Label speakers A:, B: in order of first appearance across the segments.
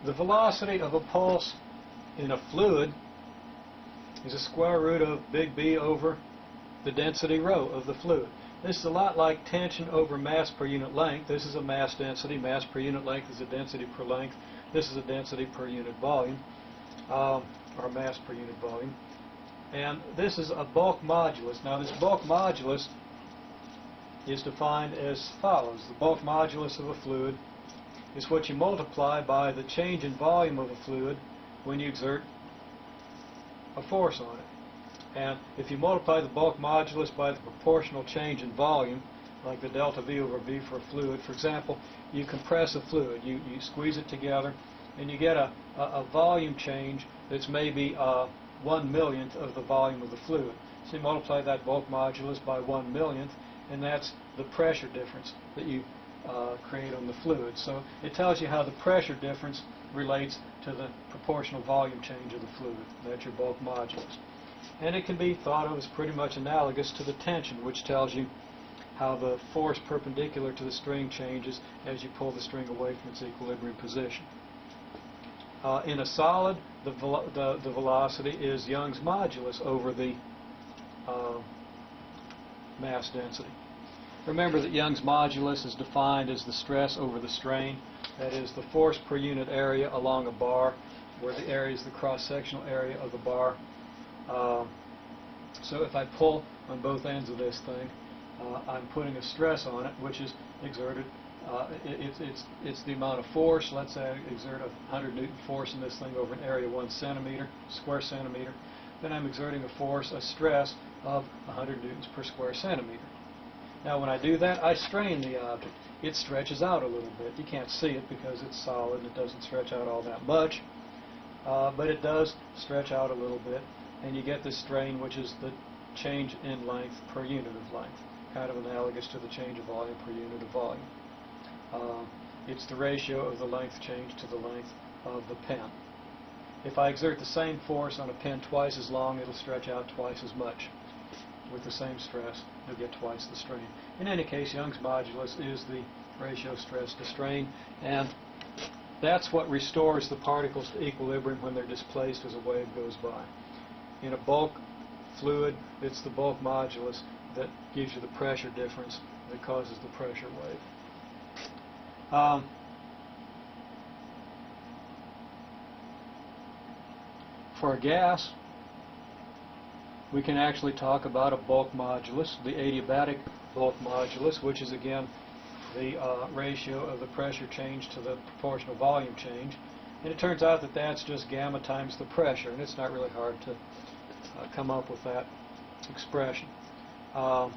A: The velocity of a pulse in a fluid is a square root of big B over the density rho of the fluid. This is a lot like tension over mass per unit length. This is a mass density. Mass per unit length is a density per length. This is a density per unit volume, or mass per unit volume. And this is a bulk modulus. Now this bulk modulus is defined as follows. The bulk modulus of a fluid is what you multiply by the change in volume of a fluid when you exert a force on it. And if you multiply the bulk modulus by the proportional change in volume, like the delta V over V for a fluid, for example, you compress a fluid, you squeeze it together, and you get a volume change that's maybe 1/1,000,000th of the volume of the fluid. So you multiply that bulk modulus by 1/1,000,000th, and that's the pressure difference that you create on the fluid. So it tells you how the pressure difference relates to the proportional volume change of the fluid. That's your bulk modulus. And it can be thought of as pretty much analogous to the tension, which tells you how the force perpendicular to the string changes as you pull the string away from its equilibrium position. In a solid, the velocity is Young's modulus over the mass density. Remember that Young's modulus is defined as the stress over the strain. That is the force per unit area along a bar, where the area is the cross-sectional area of the bar. So if I pull on both ends of this thing, I'm putting a stress on it, which is exerted. It's the amount of force. Let's say I exert a 100 Newton force in this thing over an area 1 centimeter, square centimeter. Then I'm exerting a stress of 100 newtons per square centimeter. Now when I do that, I strain the object. It stretches out a little bit. You can't see it because it's solid. It doesn't stretch out all that much. But it does stretch out a little bit. And you get this strain, which is the change in length per unit of length, kind of analogous to the change of volume per unit of volume. It's the ratio of the length change to the length of the pen. If I exert the same force on a pen twice as long, it'll stretch out twice as much. With the same stress, you'll get twice the strain. In any case, Young's modulus is the ratio of stress to strain, and that's what restores the particles to equilibrium when they're displaced as a wave goes by. In a bulk fluid, it's the bulk modulus that gives you the pressure difference that causes the pressure wave. For a gas, we can actually talk about a bulk modulus, the adiabatic bulk modulus, which is again the ratio of the pressure change to the proportional volume change. And it turns out that that's just gamma times the pressure, and it's not really hard to come up with that expression. But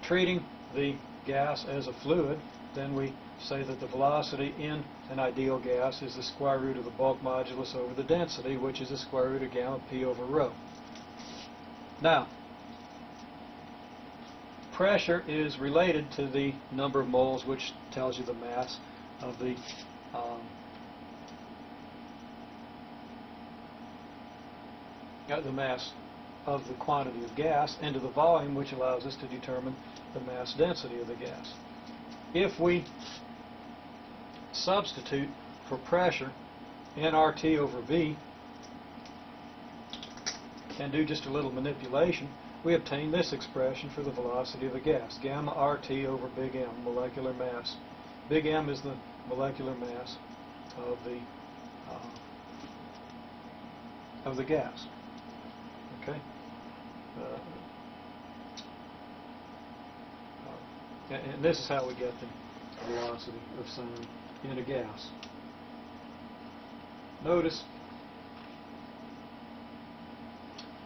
A: treating the gas as a fluid, then we say that the velocity in an ideal gas is the square root of the bulk modulus over the density, which is the square root of gamma p over rho. Now, pressure is related to the number of moles, which tells you the mass of the mass of the quantity of gas, and to the volume, which allows us to determine the mass density of the gas. If we substitute for pressure nRT over V and do just a little manipulation, we obtain this expression for the velocity of the gas, gamma RT over big M, molecular mass. Big M is the molecular mass of the gas. Okay. And this is how we get the velocity of sound in a gas. Notice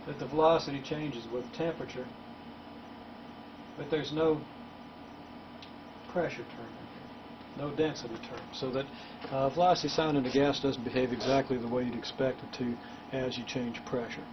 A: that the velocity changes with temperature, but there's no pressure term, no density term, so that velocity of sound in a gas doesn't behave exactly the way you'd expect it to as you change pressure.